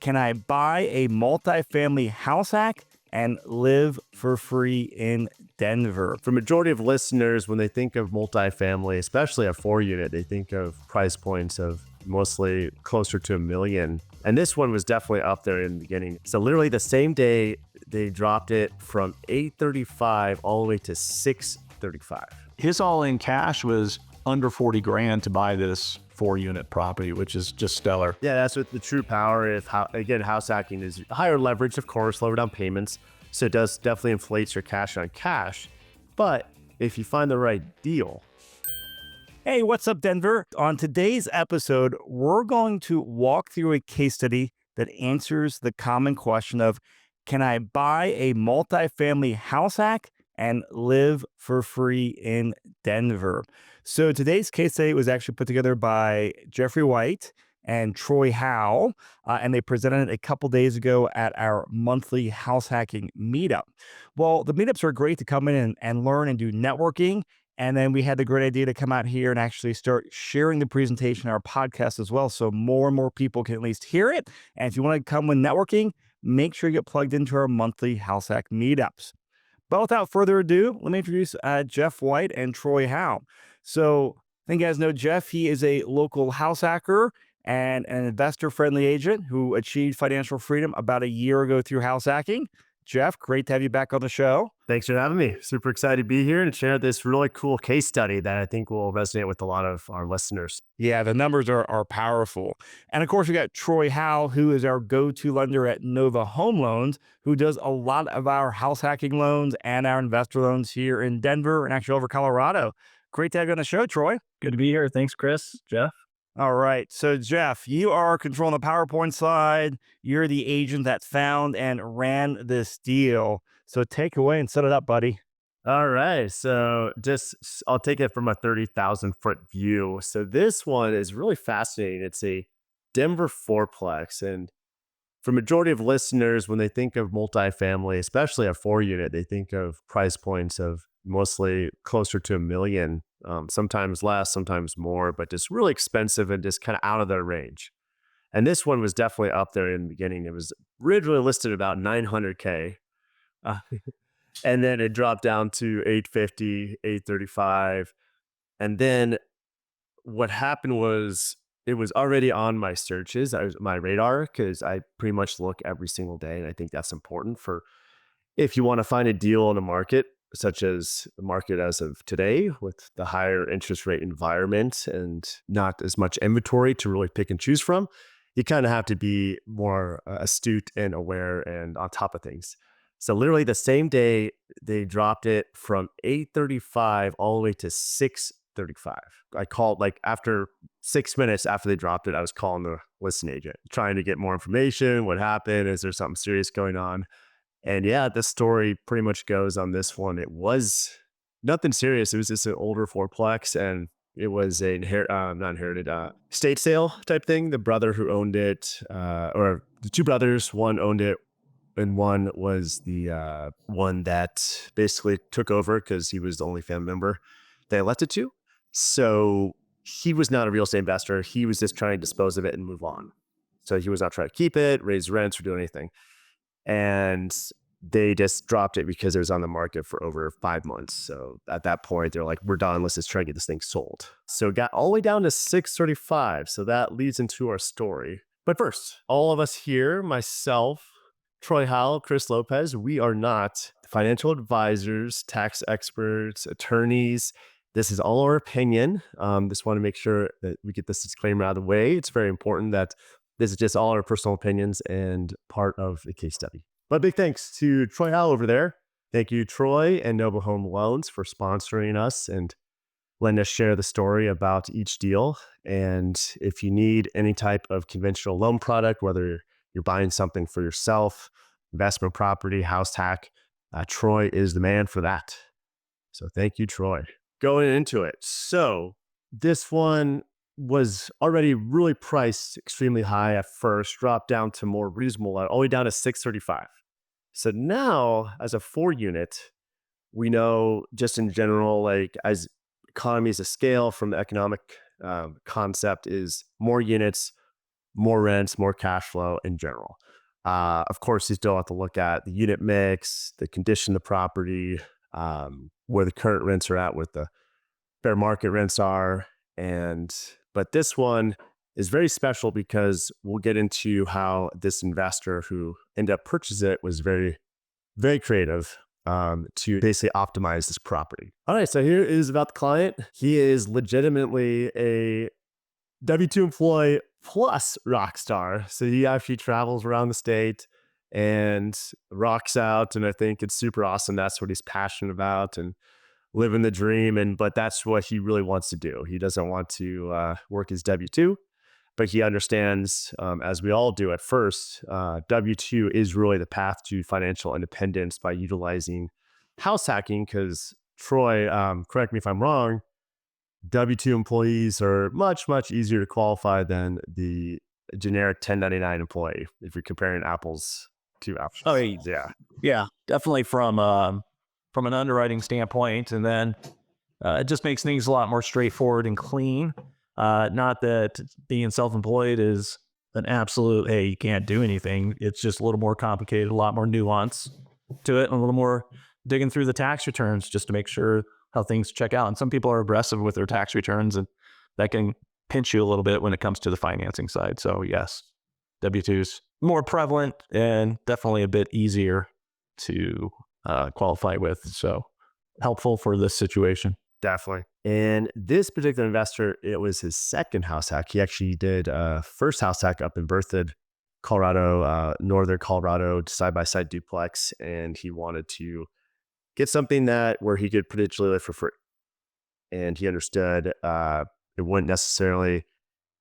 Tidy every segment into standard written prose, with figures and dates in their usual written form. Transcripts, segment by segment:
Can I buy a multifamily house hack and live for free in Denver? For majority of listeners, when they think of multifamily, especially a 4-unit, they think of price points of mostly closer to $1 million. And this one was definitely up there in the beginning. So literally the same day, they dropped it from $835 all the way to $635. His all-in cash was under 40 grand to buy this 4-unit property, which is just stellar. Yeah, that's what the true power of house hacking is. Higher leverage, of course, lower down payments. So it does definitely inflates your cash on cash. But if you find the right deal. Hey, what's up, Denver? On today's episode, we're going to walk through a case study that answers the common question of, can I buy a multifamily house hack and live for free in Denver? So today's case study was actually put together by Jeffrey White and Troy Howell, and they presented it a couple days ago at our monthly house hacking meetup. Well, the meetups are great to come in and learn and do networking. And then we had the great idea to come out here and actually start sharing the presentation on our podcast as well, so more and more people can at least hear it. And if you want to come with networking, make sure you get plugged into our monthly house hack meetups. But without further ado, let me introduce Jeff White and Troy Howell. So I think you guys know Jeff. He is a local house hacker and an investor-friendly agent who achieved financial freedom about a year ago through house hacking. Jeff, great to have you back on the show. Thanks for having me. Super excited to be here and share this really cool case study that I think will resonate with a lot of our listeners. Yeah, the numbers are powerful. And of course, we got Troy Howell, who is our go-to lender at NOVA Home Loans, who does a lot of our house hacking loans and our investor loans here in Denver and actually over Colorado. Great to have you on the show, Troy. Good to be here. Thanks, Chris. Jeff. All right. So, Jeff, you are controlling the PowerPoint slide. You're the agent that found and ran this deal. So take away and set it up, buddy. All right. So I'll take it from a 30,000 foot view. So this one is really fascinating. It's a Denver fourplex. And for majority of listeners, when they think of multifamily, especially a 4-unit, they think of price points of mostly closer to $1 million, sometimes less, sometimes more, but just really expensive and just kind of out of their range. And this one was definitely up there in the beginning. It was originally listed about $900K. And then it dropped down to $850, $835. And then what happened was it was already on my searches, my radar, because I pretty much look every single day. And I think that's important for if you want to find a deal in a market, such as the market as of today with the higher interest rate environment and not as much inventory to really pick and choose from. You kind of have to be more astute and aware and on top of things. So literally the same day, they dropped it from $835 all the way to $635. I called after 6 minutes after they dropped it, I was calling the listing agent, trying to get more information. What happened? Is there something serious going on? And yeah, the story pretty much goes on this one. It was nothing serious. It was just an older fourplex, and it was a not inherited estate sale type thing. The brother who owned it, or the two brothers, one owned it, and one was the one that basically took over because he was the only family member they elected to. So he was not a real estate investor. He was just trying to dispose of it and move on. So he was not trying to keep it, raise rents, or do anything. And they just dropped it because it was on the market for over 5 months. So at that point, they're like, we're done. Let's just try to get this thing sold. So it got all the way down to $635. So that leads into our story. But first, all of us here, myself, Troy Howell, Chris Lopez, we are not financial advisors, tax experts, attorneys. This is all our opinion. Just want to make sure that we get this disclaimer out of the way. It's very important that this is just all our personal opinions and part of the case study. But big thanks to Troy Howell over there. Thank you, Troy and NOVA Home Loans, for sponsoring us and letting us share the story about each deal. And if you need any type of conventional loan product, whether you're buying something for yourself, investment property, house hack, Troy is the man for that. So thank you, Troy. Going into it. So this one was already really priced extremely high at first, dropped down to more reasonable, all the way down to $635. So now, as a 4-unit, we know just in general, as economies of scale from the economic concept is more units, more rents, more cash flow in general. Of course, you still have to look at the unit mix, the condition of the property, where the current rents are at, what the fair market rents are. But this one is very special because we'll get into how this investor who ended up purchasing it was very, very creative to basically optimize this property. All right, so here is about the client. He is legitimately a W-2 employee plus rock star. So he actually travels around the state and rocks out. And I think it's super awesome. That's what he's passionate about and living the dream. But that's what he really wants to do. He doesn't want to work his W-2, but he understands, as we all do at first, W-2 is really the path to financial independence by utilizing house hacking. Because Troy, correct me if I'm wrong, W-2 employees are much, much easier to qualify than the generic 1099 employee if you're comparing apples to apples. Oh, Yeah. definitely from an underwriting standpoint. And then it just makes things a lot more straightforward and clean. Not that being self-employed is an absolute, hey, you can't do anything. It's just a little more complicated, a lot more nuance to it, and a little more digging through the tax returns just to make sure how things check out. And some people are aggressive with their tax returns, and that can pinch you a little bit when it comes to the financing side. So yes, W-2s more prevalent and definitely a bit easier to qualify with. So helpful for this situation. Definitely. And this particular investor, it was his second house hack. He actually did a first house hack up in Berthoud, Colorado, northern Colorado, side-by-side duplex. And he wanted to get something where he could potentially live for free. And he understood it wouldn't necessarily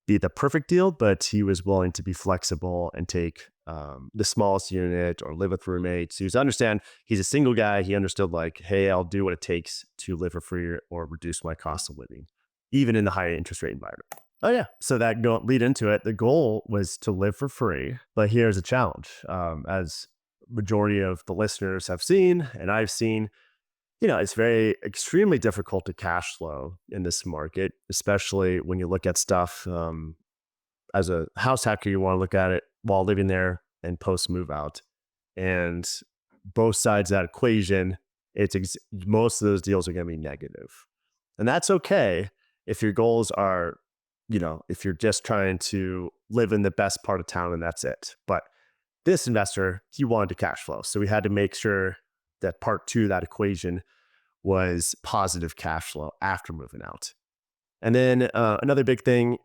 be the perfect deal, but he was willing to be flexible and take the smallest unit or live with roommates. He was understand he's a single guy. He understood like, hey, I'll do what it takes to live for free or reduce my cost of living, even in the high interest rate environment. Oh yeah. So that lead into it. The goal was to live for free, but here's a challenge. As majority of the listeners have seen, and I've seen, it's very extremely difficult to cash flow in this market, especially when you look at stuff as a house hacker. You want to look at it while living there and post move out, and both sides of that equation, most of those deals are going to be negative, and that's okay if your goals are, if you're just trying to live in the best part of town and that's it. But this investor, he wanted to cash flow, so we had to make sure that part two of that equation was positive cash flow after moving out. And then another big thing,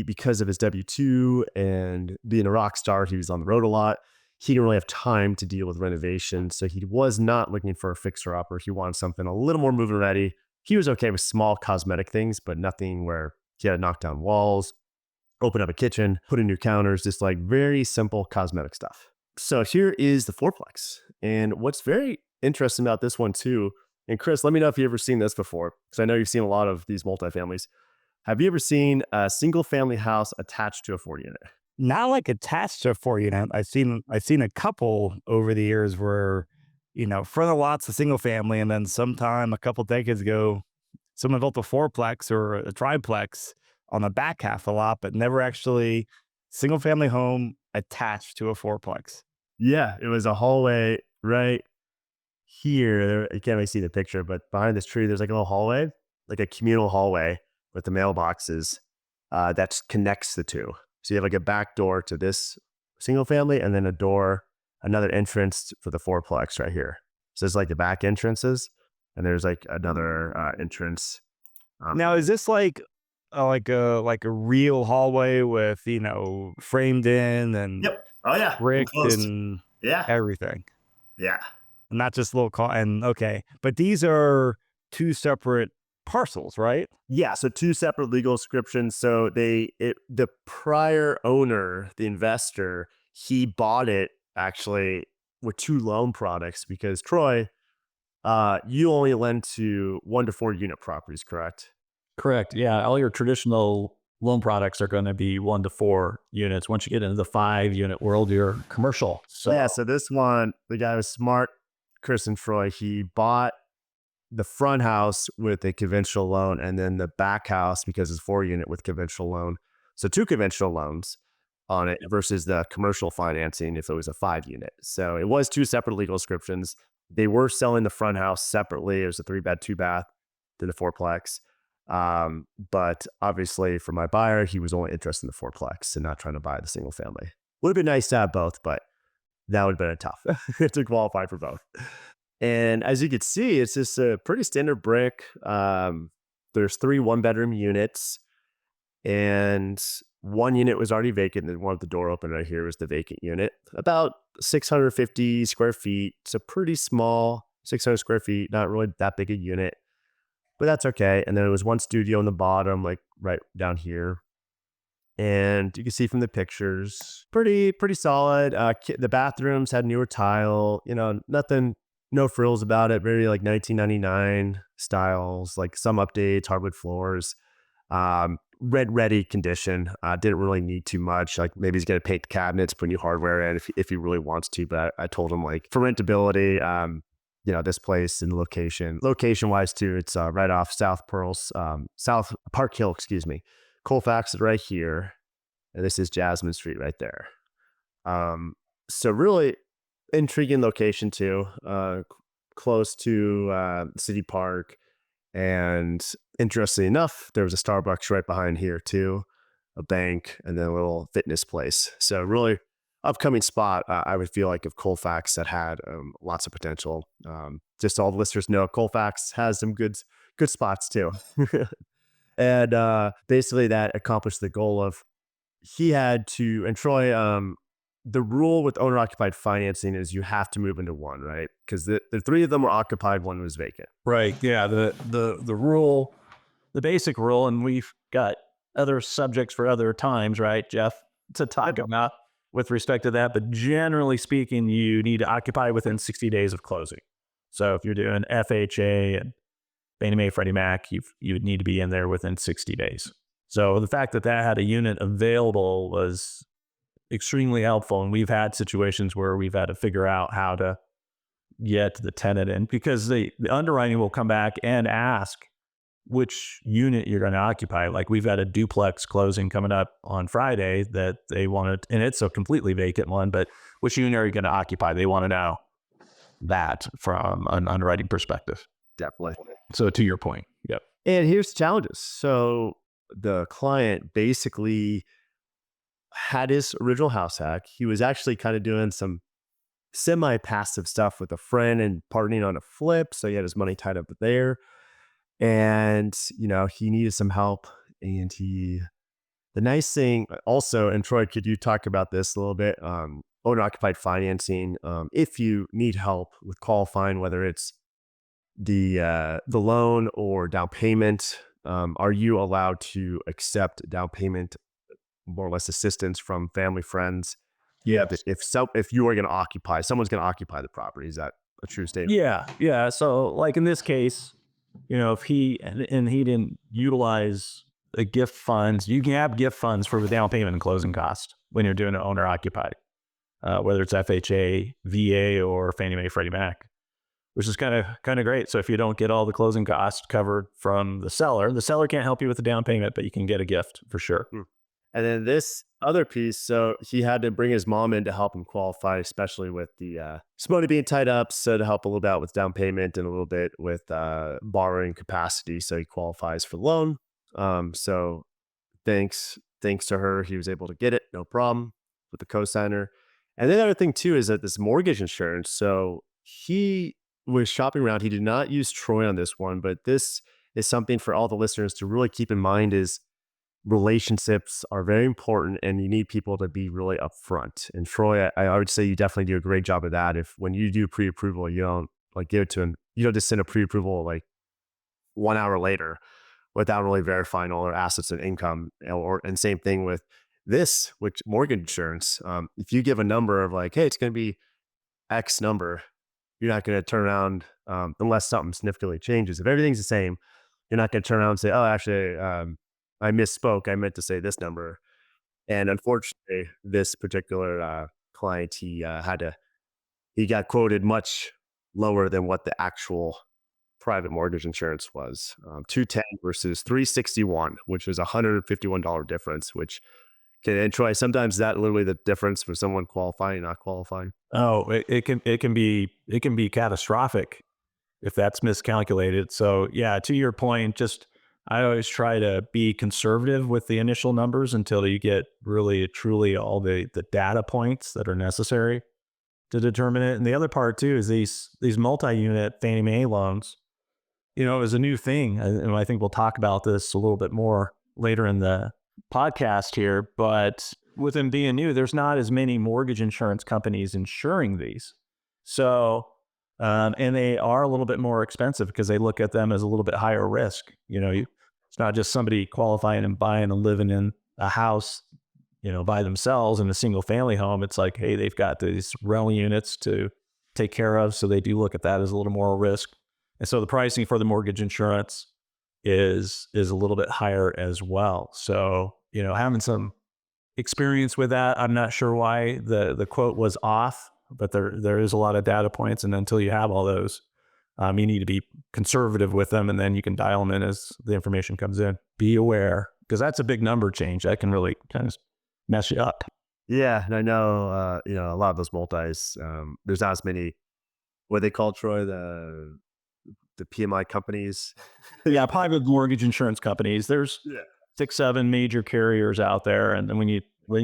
because of his W-2 and being a rock star, he was on the road a lot. He didn't really have time to deal with renovations. So he was not looking for a fixer-upper. He wanted something a little more move-in ready. He was okay with small cosmetic things, but nothing where he had to knock down walls, open up a kitchen, put in new counters, just like very simple cosmetic stuff. So here is the Fourplex. And what's very interesting about this one too, and Chris, let me know if you've ever seen this before, because I know you've seen a lot of these multifamilies. Have you ever seen a single family house attached to a 4-unit? Not like attached to a 4-unit. I've seen a couple over the years where, front of lot's a single family, and then sometime a couple decades ago, someone built a fourplex or a triplex on the back half of the lot, but never actually single family home attached to a fourplex. Yeah, it was a hallway right here. You can't really see the picture, but behind this tree, there's like a little hallway, like a communal hallway with the mailboxes that connects the two. So you have like a back door to this single family and then another entrance for the fourplex right here. So it's like the back entrances, and there's like another entrance. Now, is this like a real hallway with, framed in and Yep. Oh yeah. bricked and everything? Yeah. Not just little okay. But these are two separate parcels, right? Yeah. So two separate legal descriptions. So the prior owner, the investor, he bought it actually with two loan products because Troy, you only lend to 1 to 4 unit properties, correct? Correct. Yeah. All your traditional loan products are going to be 1 to 4 units. Once you get into the 5-unit world, you're commercial. So this one, the guy was smart, Chris and Troy. He bought the front house with a conventional loan and then the back house, because it's 4-unit, with conventional loan. So 2 conventional loans. on it versus the commercial financing if it was a 5 unit. So it was two separate legal descriptions. They were selling the front house separately. It was a 3-bed, 2-bath to the fourplex. But obviously for my buyer, he was only interested in the fourplex and not trying to buy the single family. Would have been nice to have both, but that would have been tough to qualify for both. And as you can see, it's just a pretty standard brick. There's 3 1-bedroom units, and one unit was already vacant. And one of the door open right here was the vacant unit, about 650 square feet. It's a pretty small 600 square feet, not really that big a unit, but that's okay. And then there was one studio in the bottom, like right down here. And you can see from the pictures, pretty solid. The bathrooms had newer tile, nothing, no frills about it. Very like 1999 styles, like some updates, hardwood floors, ready condition. Didn't really need too much. Like maybe he's going to paint the cabinets, put new hardware in if he really wants to. But I told him like for rentability, this place and location wise too, it's right off South Park Hill, Colfax is right here, and this is Jasmine Street right there. So really intriguing location too, close to City Park, and interestingly enough, there was a Starbucks right behind here too, a bank, and then a little fitness place. So really upcoming spot, I would feel like of Colfax that had lots of potential. Just all the listeners know Colfax has some good spots too. And basically that accomplished the goal of he had to, and Troy, the rule with owner-occupied financing is you have to move into one, right? Because the 3 of them were occupied, one was vacant. Right. Yeah. The rule, the basic rule, and we've got other subjects for other times, right, Jeff, to talk about with respect to that. But generally speaking, you need to occupy within 60 days of closing. So if you're doing FHA and Fannie Mae, Freddie Mac, you would need to be in there within 60 days. So the fact that had a unit available was extremely helpful. And we've had situations where we've had to figure out how to get the tenant in, because the underwriting will come back and ask which unit you're going to occupy. Like we've had a duplex closing coming up on Friday that they wanted, and it's a completely vacant one, but which unit are you going to occupy? They want to know that from an underwriting perspective. Definitely. So to your point. Yep. And here's the challenges. So the client basically had his original house hack. He was actually kind of doing some semi-passive stuff with a friend and partnering on a flip. So he had his money tied up there. And, he needed some help. And the nice thing also, and Troy, could you talk about this a little bit? Owner-occupied financing. If you need help with qualifying, whether it's the loan or down payment, are you allowed to accept down payment, more or less assistance from family, friends? Yeah. If you are going to occupy, someone's going to occupy the property. Is that a true statement? Yeah. So like in this case, if he didn't utilize the gift funds, you can have gift funds for the down payment and closing cost when you're doing an owner occupied, whether it's FHA, VA, or Fannie Mae, Freddie Mac, which is kind of great. So if you don't get all the closing costs covered from the seller can't help you with the down payment, but you can get a gift for sure. And then this other piece, so he had to bring his mom in to help him qualify, especially with the money being tied up. So to help a little bit out with down payment and a little bit with borrowing capacity, so he qualifies for the loan. So thanks to her, he was able to get it, no problem, with the cosigner. And then the other thing too is that this mortgage insurance. So he was shopping around. He did not use Troy on this one, but this is something for all the listeners to really keep in mind is relationships are very important, and you need people to be really upfront. And Troy, I would say you definitely do a great job of that. If when you do pre-approval, you don't like give it to him, you don't just send a pre-approval like 1 hour later without really verifying all their assets and income. And same thing with this, which mortgage insurance. If you give a number of like, hey, it's going to be X number, you're not going to turn around unless something significantly changes. If everything's the same, you're not going to turn around and say, oh, actually, I misspoke. I meant to say this number. And unfortunately, this particular client, he got quoted much lower than what the actual private mortgage insurance was. $210 versus $361, which was $151 difference, which Okay, and Troy, sometimes that literally the difference for someone qualifying, not qualifying. Oh, it can be catastrophic if that's miscalculated. So yeah, to your point, just I always try to be conservative with the initial numbers until you get really truly all the data points that are necessary to determine it. And the other part too is these multi-unit Fannie Mae loans, is a new thing. And I think we'll talk about this a little bit more later in the podcast here, but with them being new, there's not as many mortgage insurance companies insuring these. So, and they are a little bit more expensive because they look at them as a little bit higher risk. It's not just somebody qualifying and buying and living in a house, by themselves in a single family home. It's like, hey, they've got these rental units to take care of. So they do look at that as a little more risk. And so the pricing for the mortgage insurance is a little bit higher as well. So, having some experience with that, I'm not sure why the quote was off, but there is a lot of data points. And until you have all those, you need to be conservative with them, and then you can dial them in as the information comes in. Be aware, because that's a big number change. That can really kind of mess you up. Yeah, and I know, a lot of those multis, there's not as many, what they call, Troy, the PMI companies. Yeah, private mortgage insurance companies. There's 6-7 major carriers out there, and then when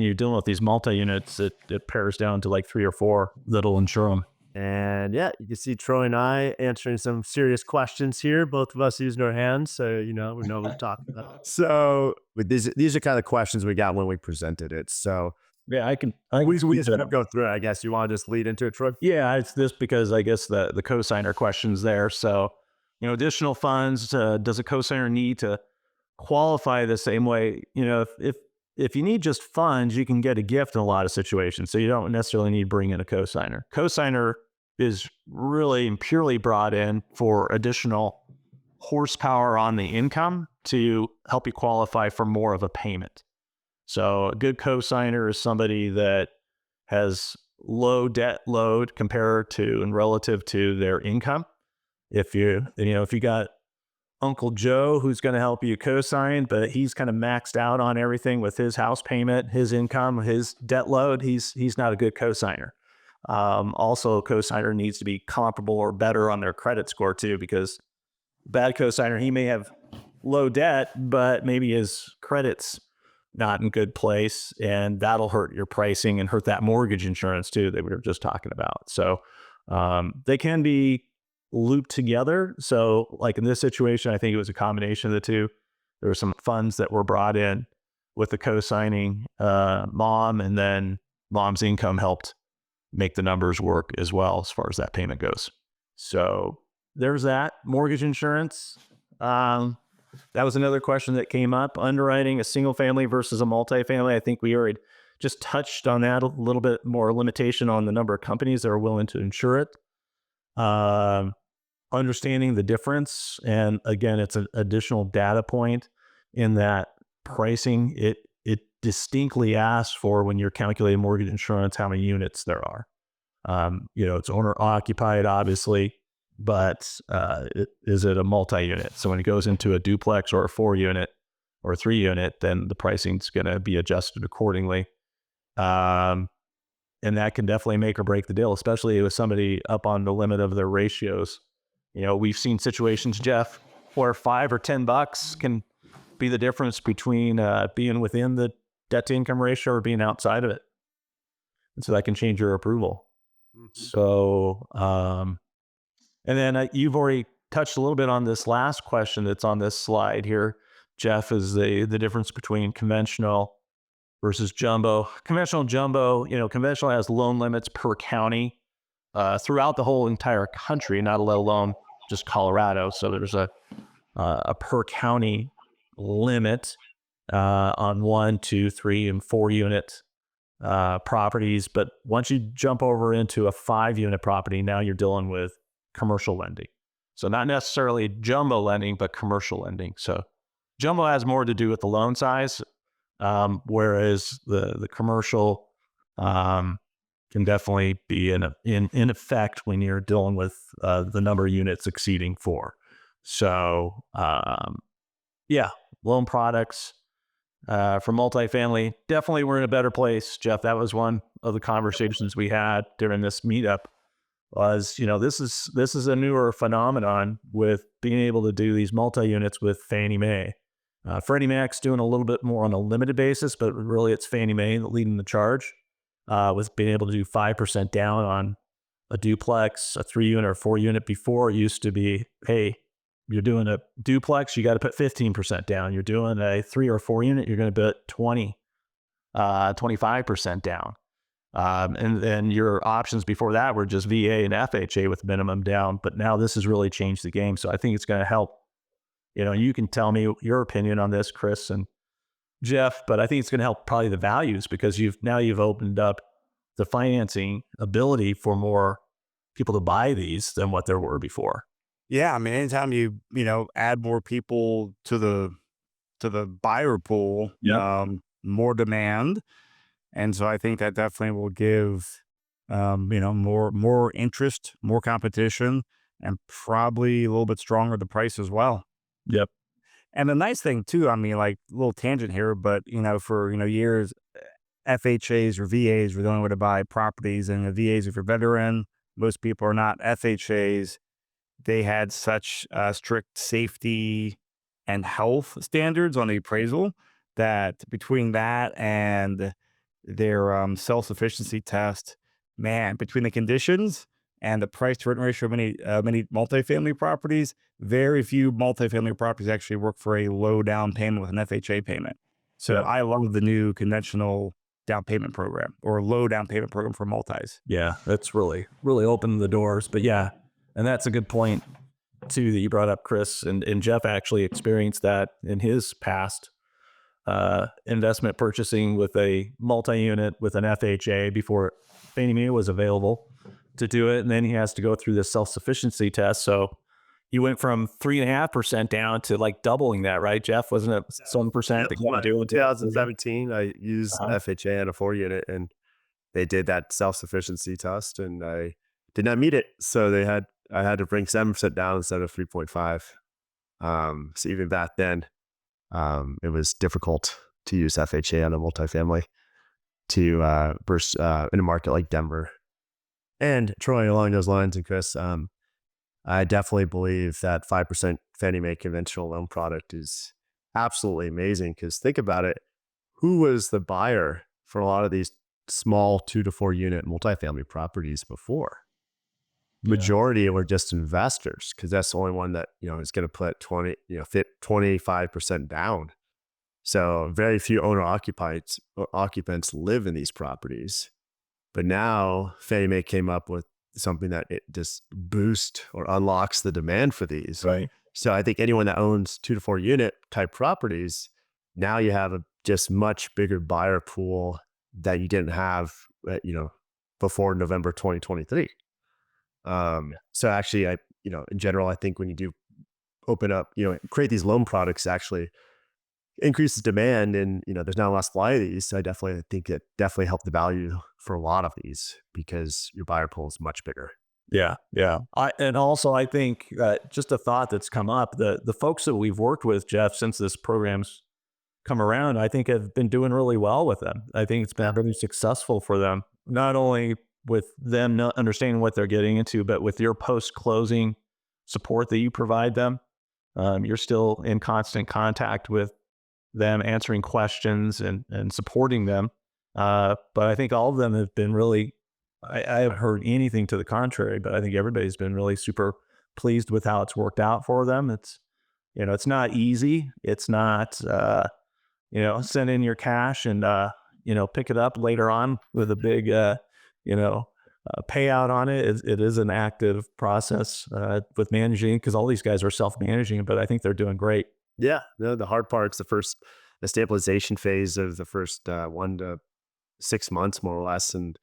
you're dealing with these multi-units, it pares down to like 3 or 4 that'll insure them. And yeah, you can see Troy and I answering some serious questions here. Both of us using our hands, so we know what we're talking about. So these are kind of questions we got when we presented it. So Yeah, we just kind of go through it. I guess you want to just lead into it, Troy? Yeah, it's this because I guess the cosigner question's there. So, additional funds, does a cosigner need to qualify the same way? If you need just funds, you can get a gift in a lot of situations. So you don't necessarily need to bring in a cosigner. Cosigner is really and purely brought in for additional horsepower on the income to help you qualify for more of a payment. So a good cosigner is somebody that has low debt load compared to and relative to their income. If you got Uncle Joe who's going to help you co-sign, but he's kind of maxed out on everything with his house payment, his income, his debt load, he's not a good co-signer. Also, a co-signer needs to be comparable or better on their credit score too, because bad co-signer, he may have low debt, but maybe his credit's not in good place, and that'll hurt your pricing and hurt that mortgage insurance too that we were just talking about. So they can be looped together. So like in this situation, I think it was a combination of the two. There were some funds that were brought in with the co-signing mom, and then mom's income helped make the numbers work as well as far as that payment goes. So there's that. Mortgage insurance. That was another question that came up. Underwriting a single family versus a multifamily. I think we already just touched on that a little bit more. Limitation on the number of companies that are willing to insure it. Understanding the difference. And again, it's an additional data point in that pricing. It distinctly asks for, when you're calculating mortgage insurance, how many units there are. It's owner occupied, obviously, but is it a multi-unit? So when it goes into a duplex or a 4-unit or a 3-unit, then the pricing's going to be adjusted accordingly. And that can definitely make or break the deal, especially with somebody up on the limit of their ratios. We've seen situations, Jeff, where $5 or $10 can be the difference between being within the debt to income ratio or being outside of it. And so that can change your approval. Mm-hmm. So, and then you've already touched a little bit on this last question that's on this slide here, Jeff, is the difference between conventional versus jumbo. Conventional and jumbo, conventional has loan limits per county throughout the whole entire country, not let alone just Colorado. So there's a per county limit on 1, 2, 3, and 4-unit properties. But once you jump over into a 5-unit property, now you're dealing with commercial lending. So not necessarily jumbo lending, but commercial lending. So jumbo has more to do with the loan size, whereas the commercial can definitely be in effect when you're dealing with the number of units exceeding 4. So loan products, for multifamily. Definitely we're in a better place, Jeff. That was one of the conversations we had during this meetup was, this is a newer phenomenon with being able to do these multi-units with Fannie Mae. Freddie Mac's doing a little bit more on a limited basis, but really it's Fannie Mae leading the charge with being able to do 5% down on a duplex, a 3-unit or 4-unit. Before it used to be, hey, you're doing a duplex, you got to put 15% down. You're doing a 3 or 4-unit, you're going to put 25% down. And then your options before that were just VA and FHA with minimum down. But now this has really changed the game. So I think it's going to help. You can tell me your opinion on this, Chris and Jeff, but I think it's going to help probably the values because you've opened up the financing ability for more people to buy these than what there were before. Yeah, I mean, anytime you add more people to the buyer pool, more demand, and so I think that definitely will give more interest, more competition, and probably a little bit stronger the price as well. Yep. And the nice thing too, I mean, like a little tangent here, but for years, FHAs or VAs were the only way to buy properties, and the VAs, if you're a veteran, most people are not. FHAs, they had such strict safety and health standards on the appraisal that between that and their self-sufficiency test, man, between the conditions and the price to rent ratio of many multifamily properties, very few multifamily properties actually work for a low down payment with an FHA payment. So I love the new conventional down payment program or low down payment program for multis. Yeah, that's really, really opened the doors. But yeah, and that's a good point too that you brought up, Chris. And Jeff actually experienced that in his past investment purchasing with a multi-unit with an FHA before Fannie Mae was available to do it. And then he has to go through this self-sufficiency test. So you went from 3.5% down to like doubling that, right, Jeff? Wasn't it 7% that you want to do? In 2017, I used FHA on a 4-unit, and they did that self-sufficiency test, and I did not meet it. So I had to bring 7% down instead of 3.5. So even back then, it was difficult to use FHA on a multifamily to burst in a market like Denver. And Troy, along those lines, and Chris, I definitely believe that 5% Fannie Mae conventional loan product is absolutely amazing because think about it. Who was the buyer for a lot of these small 2 to 4 unit multifamily properties before? Majority were just investors because that's the only one that, is going to put 25% down. So very few occupants live in these properties. But now Fannie Mae came up with something that it just boosts or unlocks the demand for these. Right. So I think anyone that owns 2 to 4 unit type properties, now you have a just much bigger buyer pool that you didn't have, before November 2023. So actually, in general, I think when you do open up, create these loan products, actually increases demand, and there's not a lot of supply of these. So I definitely think it definitely helped the value for a lot of these because your buyer pool is much bigger. Yeah. And also I think just a thought that's come up, the folks that we've worked with, Jeff, since this program's come around, I think have been doing really well with them. I think it's been really successful for them, not only with them not understanding what they're getting into, but with your post-closing support that you provide them. You're still in constant contact with them, answering questions and supporting them. But I think all of them have been really, I haven't heard anything to the contrary, but I think everybody's been really super pleased with how it's worked out for them. It's, it's not easy. It's not, send in your cash and, pick it up later on with a big, payout on it. It is an active process with managing because all these guys are self-managing, but I think they're doing great. Yeah, the hard part's the stabilization phase of the first 1 to 6 months, more or less. And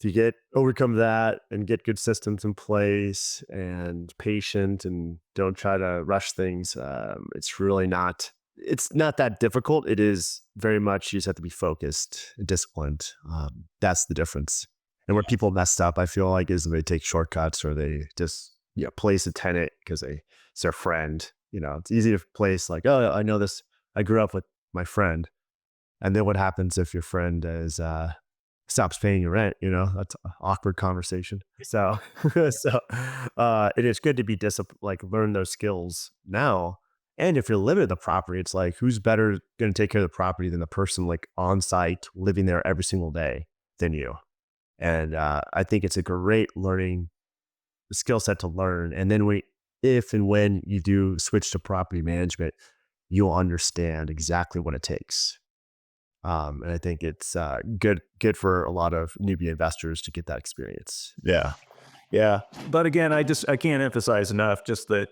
if you overcome that and get good systems in place and patient and don't try to rush things, it's not that difficult. It is very much, you just have to be focused and disciplined. That's the difference. And where people messed up, I feel like, is they take shortcuts or they just place a tenant because it's their friend. It's easy to place like, oh, I know this. I grew up with my friend. And then what happens if your friend is stops paying your rent? That's an awkward conversation. So it is good to be like learn those skills now. And if you're living in the property, it's like, who's better going to take care of the property than the person like on site living there every single day than you? And I think it's a great learning skill set to learn. And then if and when you do switch to property management, you'll understand exactly what it takes. And I think it's good for a lot of newbie investors to get that experience. Yeah. But again, I can't emphasize enough just that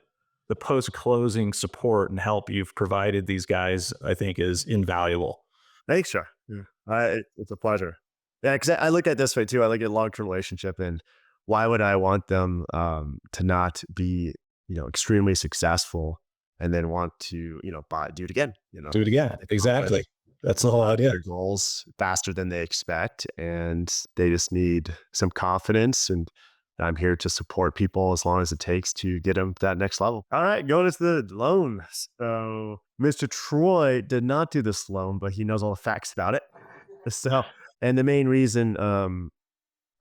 the post-closing support and help you've provided these guys, I think, is invaluable. Thanks, sure. Yeah. It's a pleasure. Yeah, because I look at it this way too. I look at long-term relationship, and why would I want them to not be, extremely successful and then want to, do it again? Do it again. Exactly. That's the whole idea. Their goals faster than they expect, and they just need some confidence. And I'm here to support people as long as it takes to get them to that next level. All right, going into the loan. So Mr. Troy did not do this loan, but he knows all the facts about it. So, and the main reason,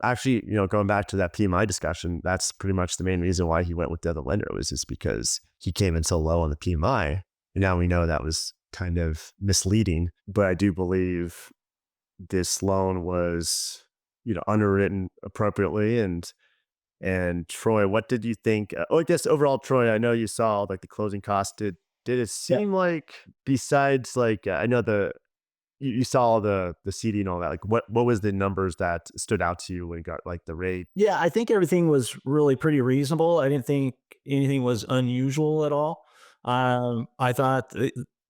actually, going back to that PMI discussion, that's pretty much the main reason why he went with the other lender, was just because he came in so low on the PMI. And now we know that was kind of misleading, but I do believe this loan was, underwritten appropriately. And Troy, what did you think? I guess overall, Troy, I know you saw like the closing costs. Did it seem like, besides like, I know you saw the CD and all that, like what was the numbers that stood out to you when you got like the rate? Yeah, I think everything was really pretty reasonable. I didn't think anything was unusual at all. I thought,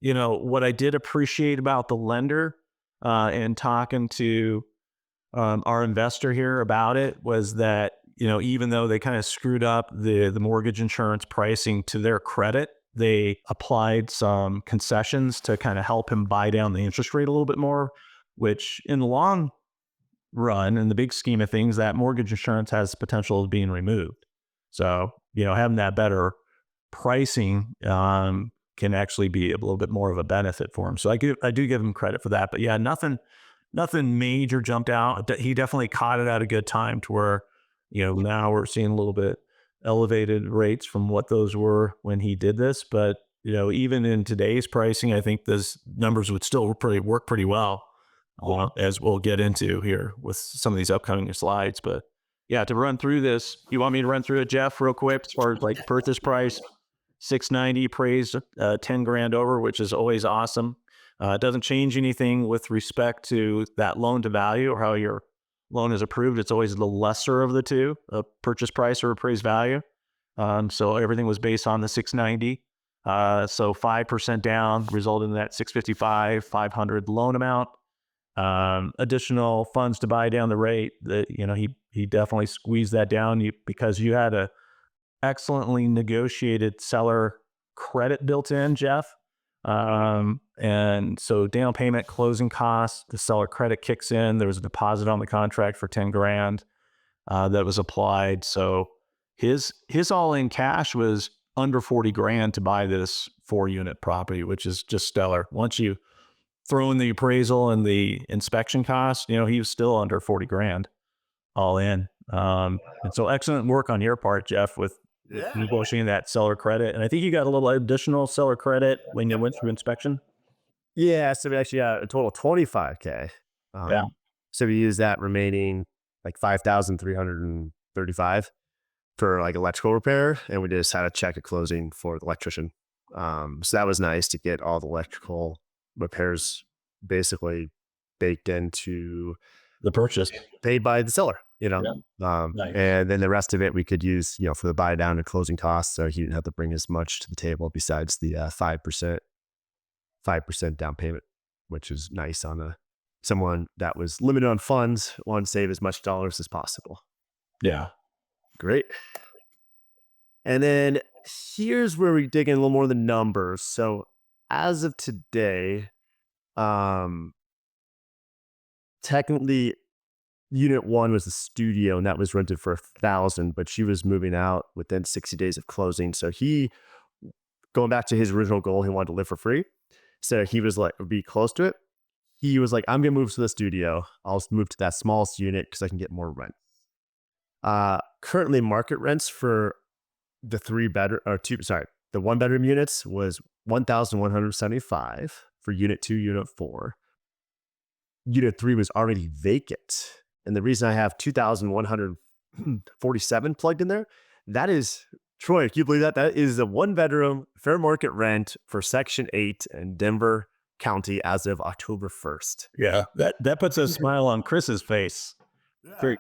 what I did appreciate about the lender and talking to our investor here about it was that, even though they kind of screwed up the mortgage insurance pricing to their credit, they applied some concessions to kind of help him buy down the interest rate a little bit more, which in the long run, in the big scheme of things, that mortgage insurance has potential of being removed. So, having that better pricing can actually be a little bit more of a benefit for him. So I do give him credit for that. But yeah, nothing major jumped out. He definitely caught it at a good time to where, now we're seeing a little bit elevated rates from what those were when he did this. But, even in today's pricing, I think those numbers would still work pretty well, as we'll get into here with some of these upcoming slides. But yeah, to run through this, you want me to run through it, Jeff, real quick, as far as like purchase price, $690 appraised, 10 grand over, which is always awesome. It doesn't change anything with respect to that loan to value or how your loan is approved. It's always the lesser of the two, a purchase price or appraised value. So everything was based on the 690. So 5% down resulted in that 655, 500 loan amount. Additional funds to buy down the rate. He definitely squeezed that down because you had a excellently negotiated seller credit built in, Jeff. And so down payment, closing costs, the seller credit kicks in. There was a deposit on the contract for 10 grand that was applied. So his all-in cash was under 40 grand to buy this 4-unit property, which is just stellar. Once you throw in the appraisal and the inspection costs, he was still under 40 grand all in. And so excellent work on your part, Jeff, with negotiating that seller credit. And I think you got a little additional seller credit when you went through inspection. Yeah, so we actually got a total of 25K. Yeah. So we used that remaining like 5,335 for like electrical repair, and we just had a check at closing for the electrician. So that was nice to get all the electrical repairs basically baked into The purchase. paid by the seller, Nice. and then the rest of it we could use, for the buy down and closing costs. So he didn't have to bring as much to the table besides the 5% down payment, which is nice on someone that was limited on funds, wanted to save as much dollars as possible. Yeah. Great. And then here's where we dig in a little more of the numbers. So as of today, technically unit 1 was the studio, and that was rented for $1,000, but she was moving out within 60 days of closing. So he, going back to his original goal, he wanted to live for free. So he was like, be close to it. He was like, I'm going to move to the studio. I'll just move to that smallest unit because I can get more rent. Currently market rents for the the 1-bedroom units was $1,175 for unit 2, unit 4. Unit 3 was already vacant. And the reason I have 2,147 plugged in there, that is, Troy, can you believe that? That is a 1-bedroom fair market rent for Section 8 in Denver County as of October 1st. Yeah, that puts a smile on Chris's face. Great.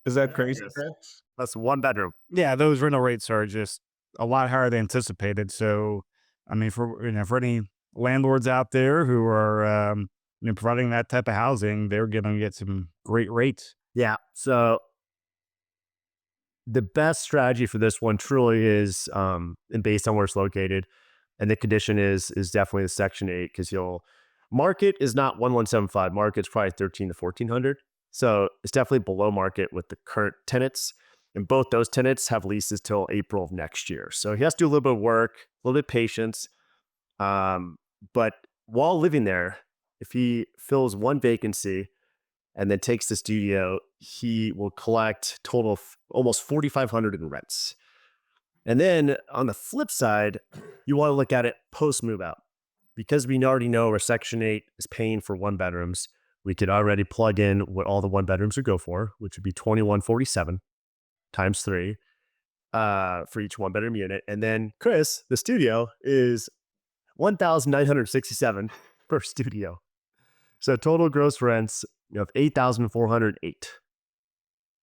Is that crazy? Yes. That's 1 bedroom. Yeah, those rental rates are just a lot higher than anticipated. So, I mean, for any landlords out there who are providing that type of housing, they're going to get some great rates. Yeah. So the best strategy for this one truly is, and based on where it's located, and the condition is definitely the Section 8, because market is not 1,175. Market's probably 1,300 to 1,400. So it's definitely below market with the current tenants. And both those tenants have leases till April of next year. So he has to do a little bit of work, a little bit of patience. But while living there, if he fills one vacancy and then takes the studio, he will collect total of almost $4,500 in rents. And then on the flip side, you want to look at it post move out, because we already know where Section 8 is paying for 1-bedrooms. We could already plug in what all the 1-bedrooms would go for, which would be $2,147 times 3 for each 1-bedroom unit. And then Chris, the studio is $1,967 per studio. So total gross rents of $8,408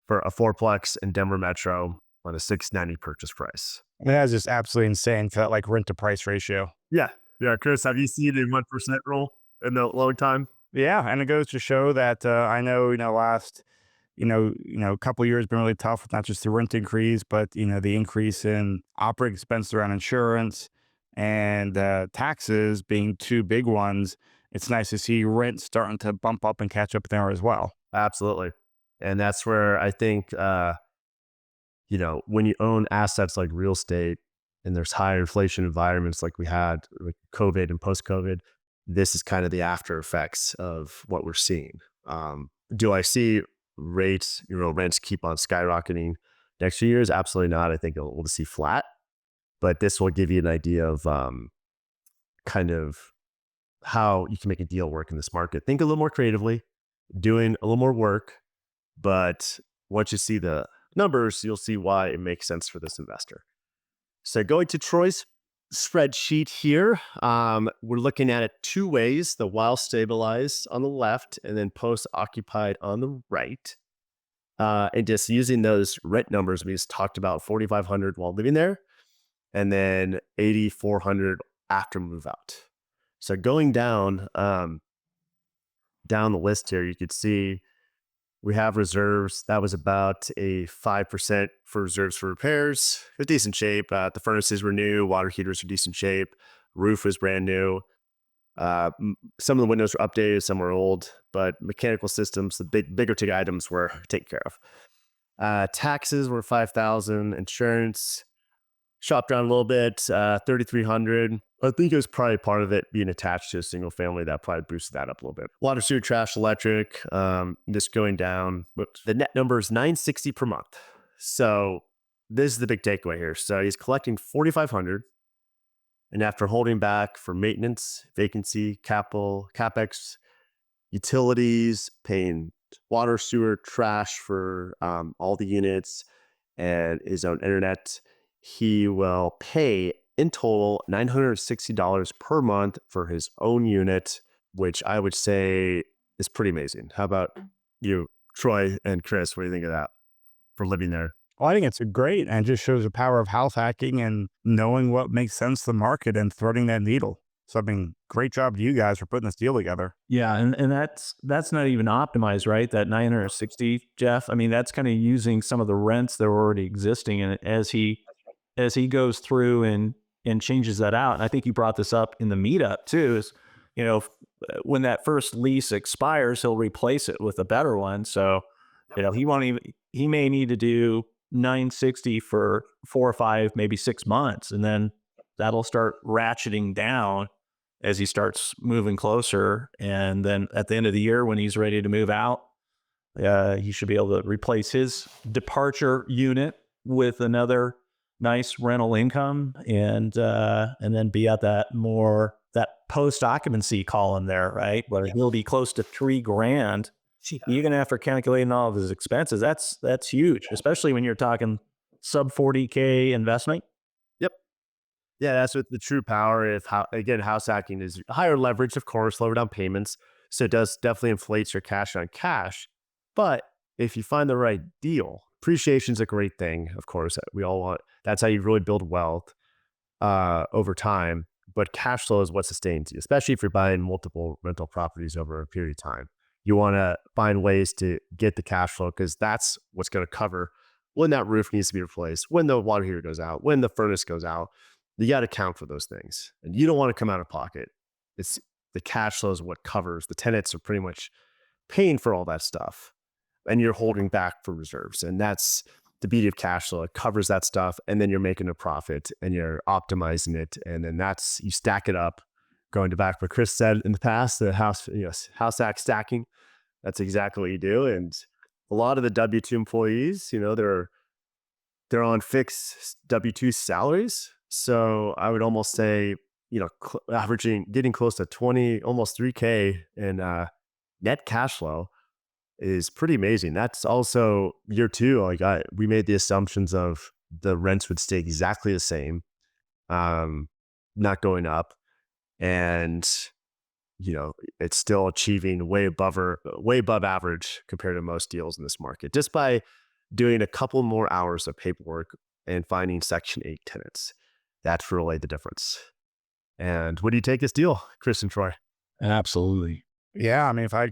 for a fourplex in Denver Metro on a $690 purchase price. I mean, that's just absolutely insane for that like rent to price ratio. Yeah. Chris, have you seen a 1% rule in a long time? Yeah, and it goes to show that I know last couple of years been really tough with not just the rent increase, but the increase in operating expenses around insurance and taxes being two big ones. It's nice to see rent starting to bump up and catch up there as well. Absolutely. And that's where I think when you own assets like real estate and there's high inflation environments like we had with COVID and post-COVID, this is kind of the after effects of what we're seeing. Do I see rents keep on skyrocketing next few years? Absolutely not. I think we'll see flat, but this will give you an idea of kind of how you can make a deal work in this market. Think a little more creatively, doing a little more work, but once you see the numbers, you'll see why it makes sense for this investor. So going to Troy's spreadsheet here, we're looking at it two ways: the while stabilized on the left and then post occupied on the right. And just using those rent numbers, we just talked about $4,500 while living there and then $8,400 after move out. So going down the list here, you could see we have reserves. That was about a 5% for reserves for repairs. It's decent shape. The furnaces were new. Water heaters are decent shape. Roof was brand new. Some of the windows were updated. Some were old. But mechanical systems, the bigger ticket items were taken care of. Taxes were $5,000. Insurance shopped around a little bit. $3,300. I think it was probably part of it being attached to a single family that probably boosted that up a little bit. Water, sewer, trash, electric, just going down. But the net number is $960 per month. So this is the big takeaway here. So he's collecting $4,500, and after holding back for maintenance, vacancy, capital, capex, utilities, paying water, sewer, trash for all the units, and his own internet, he will pay in total $960 per month for his own unit, which I would say is pretty amazing. How about you, Troy and Chris? What do you think of that for living there? Well, I think it's great, and just shows the power of house hacking and knowing what makes sense to the market and threading that needle. So, I mean, great job to you guys for putting this deal together. Yeah, and that's not even optimized, right? That 960, Jeff. I mean, that's kind of using some of the rents that were already existing, and as he goes through and changes that out. And I think you brought this up in the meetup too, is, when that first lease expires, he'll replace it with a better one. So, he may need to do 960 for 4 or 5, maybe 6 months. And then that'll start ratcheting down as he starts moving closer. And then at the end of the year, when he's ready to move out, he should be able to replace his departure unit with another nice rental income, and then be at that post occupancy column there, right? Where he'll be close to $3,000, even after calculating all of his expenses. That's huge, especially when you're talking sub 40K investment. Yep. Yeah, that's what the true power of house hacking is. Higher leverage, of course, lower down payments. So it does definitely inflates your cash on cash. But if you find the right deal, appreciation is a great thing. Of course, we all want, that's how you really build wealth over time. But cash flow is what sustains you, especially if you're buying multiple rental properties over a period of time. You want to find ways to get the cash flow, because that's what's going to cover when that roof needs to be replaced, when the water heater goes out, when the furnace goes out. You got to account for those things, and you don't want to come out of pocket. It's the cash flow is what covers. The tenants are pretty much paying for all that stuff, and you're holding back for reserves. And that's the beauty of cash flow. It covers that stuff, and then you're making a profit and you're optimizing it. And then you stack it up. Going to back what Chris said in the past, the house hack stacking. That's exactly what you do. And a lot of the W-2 employees, they're on fixed W-2 salaries. So I would almost say, averaging, getting close to 20, almost 3K in net cash flow is pretty amazing. That's also year two. We made the assumptions of the rents would stay exactly the same, not going up. And, it's still achieving way above average compared to most deals in this market, just by doing a couple more hours of paperwork and finding Section 8 tenants. That's really the difference. And what do you take this deal, Chris and Troy? Absolutely. Yeah, I mean, if I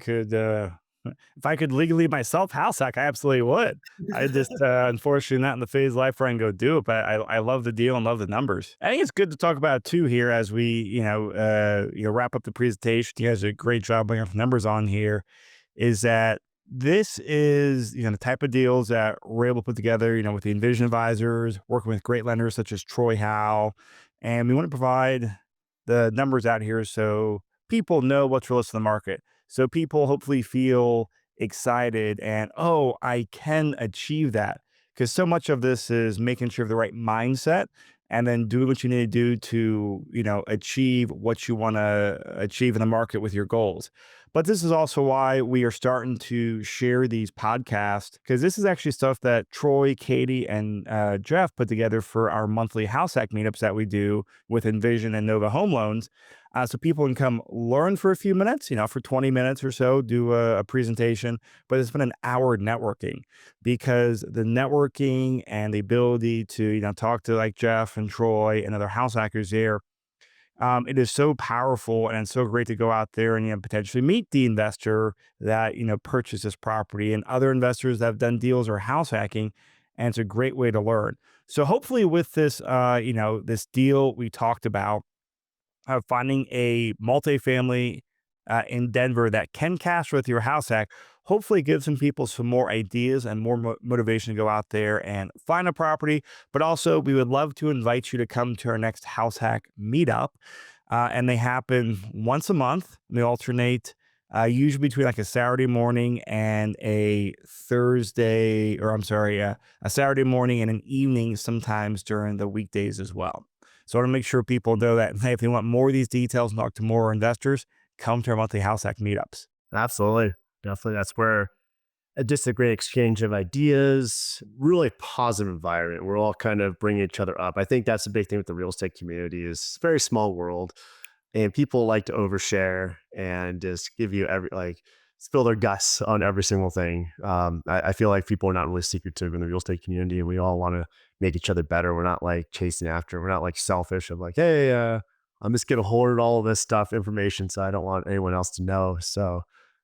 could legally myself house hack, I absolutely would. I just unfortunately not in the phase of life where I can go do it, but I love the deal and love the numbers. I think it's good to talk about it too here as we wrap up the presentation. You guys did a great job bringing up numbers on here. Is that this is the type of deals that we're able to put together, with the Envision advisors, working with great lenders such as Troy Howell, and we want to provide the numbers out here so people know what's realistic in the market. So people hopefully feel excited and, oh, I can achieve that. Because so much of this is making sure you have the right mindset and then doing what you need to do to, achieve what you want to achieve in the market with your goals. But this is also why we are starting to share these podcasts, because this is actually stuff that Troy, Katie, and Jeff put together for our monthly house hack meetups that we do with Envision and Nova Home Loans. So people can come learn for a few minutes, for 20 minutes or so, do a presentation, but it's been an hour networking, because the networking and the ability to, talk to like Jeff and Troy and other house hackers there, it is so powerful, and it's so great to go out there and potentially meet the investor that purchased this property and other investors that have done deals or house hacking, and it's a great way to learn. So hopefully with this, this deal we talked about, finding a multifamily in Denver that can cash with your house hack, hopefully give some people some more ideas and more motivation to go out there and find a property. But also, we would love to invite you to come to our next house hack meetup. And they happen once a month. They alternate usually between like a Saturday morning and a Saturday morning and an evening, sometimes during the weekdays as well. So I want to make sure people know that, hey, if they want more of these details and talk to more investors, come to our monthly house hack meetups. Absolutely. Definitely. That's where just a great exchange of ideas, really positive environment. We're all kind of bringing each other up. I think that's the big thing with the real estate community is it's a very small world, and people like to overshare and just give you spill their guts on every single thing. I feel like people are not really secretive in the real estate community, and we all want to make each other better. We're not like chasing after. We're not like selfish of like, hey, I'm just going to hoard all of this stuff, information, so I don't want anyone else to know. So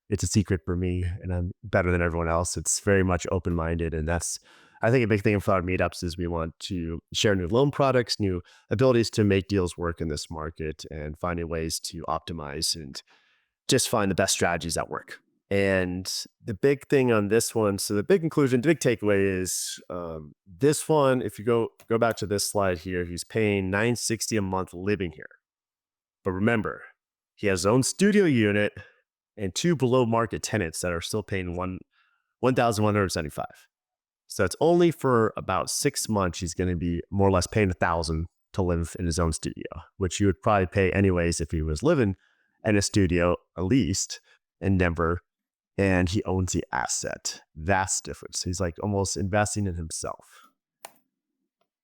it's a secret for me, and I'm better than everyone else. It's very much open-minded. And that's, I think, a big thing for our meetups is we want to share new loan products, new abilities to make deals work in this market, and finding ways to optimize and just find the best strategies that work. And the big thing on this one, so the big conclusion, the big takeaway is this one, if you go back to this slide here, he's paying $960 a month living here. But remember, He has his own studio unit and 2 below market tenants that are still paying $1,175. So it's only for about 6 months he's going to be more or less paying $1,000 to live in his own studio, which you would probably pay anyways if he was living in a studio, at least in Denver, and he owns the asset. That's difference. He's like almost investing in himself.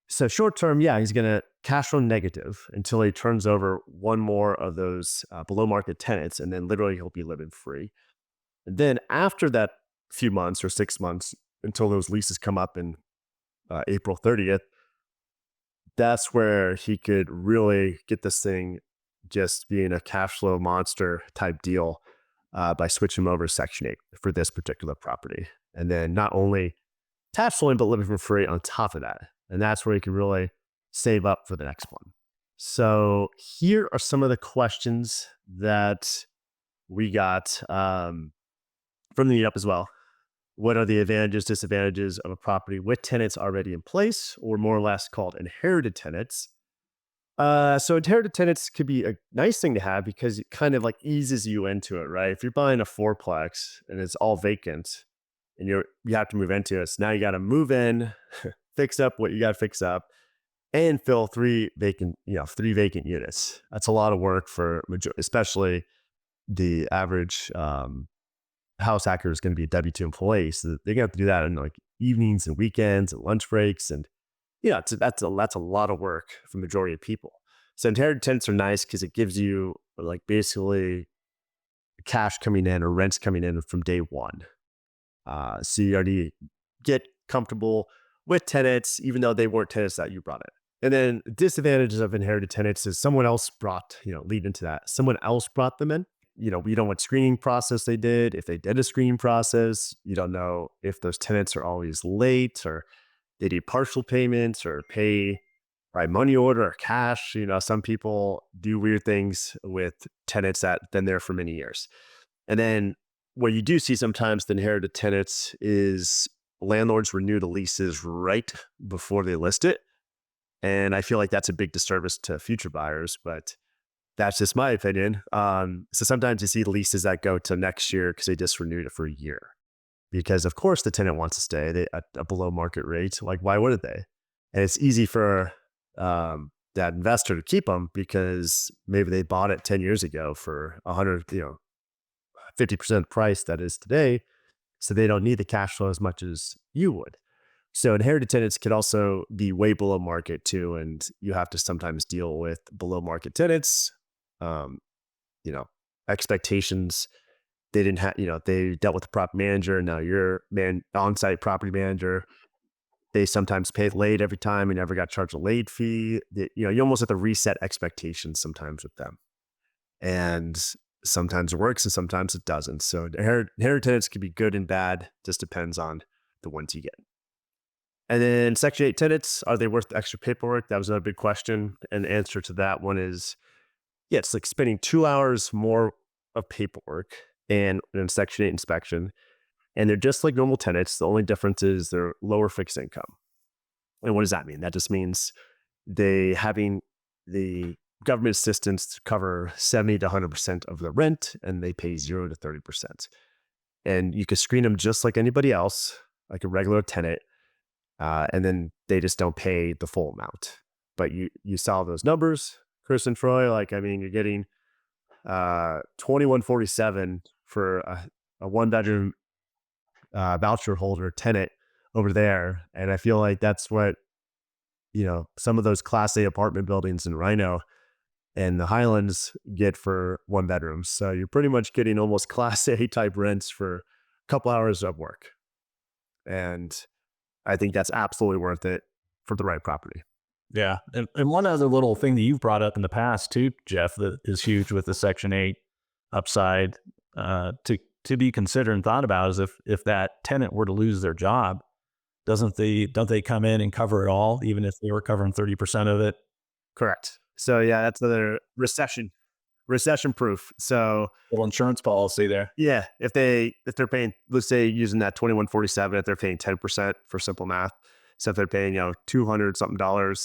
So short term, yeah, he's going to cash flow negative until he turns over one more of those below market tenants, and then literally he'll be living free. And then after that few months or 6 months, until those leases come up in April 30th, that's where he could really get this thing just being a cash flow monster type deal by switching him over to Section 8 for this particular property. And then not only cash flowing, but living for free on top of that. And that's where he can really save up for the next one. So here are some of the questions that we got from the meetup as well. What are the advantages, disadvantages of a property with tenants already in place, or more or less called inherited tenants? So inherited tenants could be a nice thing to have because it kind of like eases you into it, right? If you're buying a fourplex and it's all vacant and you have to move into it, so now you got to move in, fix up what you got to fix up, and fill 3 vacant units. That's a lot of work for especially the average house hacker is going to be a W-2 employee, so they're going to have to do that in like evenings and weekends and lunch breaks, and that's a lot of work for the majority of people. So inherited tenants are nice because it gives you like basically cash coming in or rents coming in from day one. So you already get comfortable with tenants, even though they weren't tenants that you brought in. And then disadvantages of inherited tenants is someone else lead into that. Someone else brought them in. We don't know what screening process they did. If they did a screening process, you don't know if those tenants are always late or they do partial payments or pay by money order or cash. Some people do weird things with tenants that have been there for many years. And then what you do see sometimes the inherited tenants is landlords renew the leases right before they list it. And I feel like that's a big disservice to future buyers, but that's just my opinion. So sometimes you see leases that go to next year because they just renewed it for a year. Because of course the tenant wants to stay at a below market rate. Like, why wouldn't they? And it's easy for that investor to keep them because maybe they bought it 10 years ago for 50% price that is today. So they don't need the cash flow as much as you would. So inherited tenants could also be way below market too. And you have to sometimes deal with below market tenants. Expectations. They didn't have, they dealt with the property manager. Now you're on-site property manager. They sometimes pay late every time. You never got charged a late fee. You almost have to reset expectations sometimes with them. And sometimes it works and sometimes it doesn't. So inherited tenants can be good and bad. Just depends on the ones you get. And then Section 8 tenants, are they worth the extra paperwork? That was another big question. And the answer to that one is, yeah, it's like spending 2 hours more of paperwork and in Section 8 inspection. And they're just like normal tenants. The only difference is they're lower fixed income. And what does that mean? That just means they having the government assistance to cover 70 to 100% of the rent, and they pay 0 to 30%. And you can screen them just like anybody else, like a regular tenant. And then they just don't pay the full amount. But you saw those numbers, Chris and Troy. You're getting $2,147 for a 1-bedroom voucher holder tenant over there. And I feel like that's what some of those Class A apartment buildings in Rhino and the Highlands get for 1 bedrooms. So you're pretty much getting almost Class A type rents for a couple hours of work. And I think that's absolutely worth it for the right property. Yeah. And one other little thing that you've brought up in the past too, Jeff, that is huge with the Section 8 upside to be considered and thought about is if that tenant were to lose their job, don't they come in and cover it all, even if they were covering 30% of it? Correct. So yeah, that's another recession proof. So Little insurance policy there. yeah, if they're paying, let's say using that $2,147, if they're paying 10% for simple math. So if they're paying, $200 something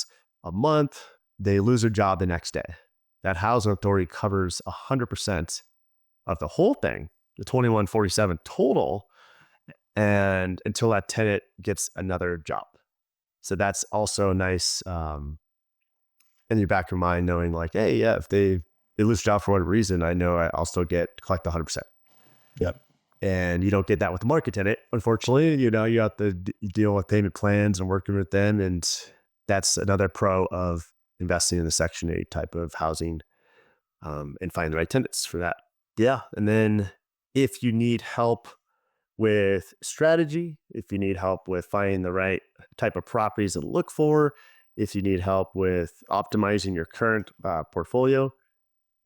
a month, they lose their job the next day. that housing authority covers 100% of the whole thing, the 2147 total, and until that tenant gets another job. So that's also nice in your back of your mind, knowing like, hey, yeah, if they lose a job for whatever reason, I know I'll still collect 100%. Yep. And you don't get that with the market tenant, unfortunately. You have to deal with payment plans and working with them. And that's another pro of investing in the Section 8 type of housing, and finding the right tenants for that. Yeah. And then if you need help with strategy, if you need help with finding the right type of properties to look for, if you need help with optimizing your current portfolio,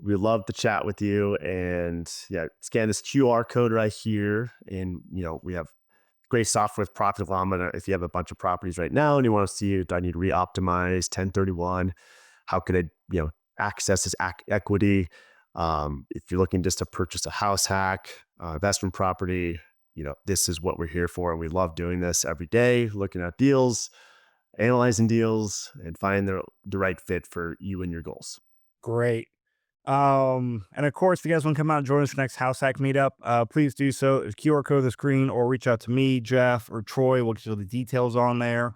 we love to chat with you. And yeah, scan this QR code right here. And, we have great software with Property Development. If you have a bunch of properties right now and you want to see, do I need to re-optimize 1031? How could I, access this equity? If you're looking just to purchase a house hack, investment property, this is what we're here for. And we love doing this every day, looking at deals, analyzing deals, and finding the right fit for you and your goals. Great. And of course, if you guys want to come out and join us for the next House Hack meetup, please do so. There's QR code on the screen, or reach out to me, Jeff, or Troy. We'll get you the details on there.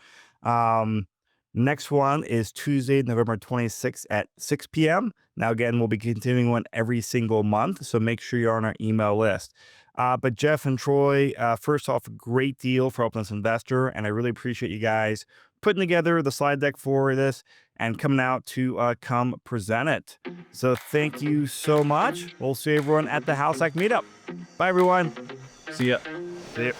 Next one is Tuesday, November 26th at 6 p.m. Now, again, we'll be continuing one every single month, so make sure you're on our email list. But Jeff and Troy, first off, a great deal for Helping Us Investor, and I really appreciate you guys putting together the slide deck for this and coming out to come present it. So thank you so much. We'll see everyone at the House Hack meetup. Bye, everyone. See ya. See ya.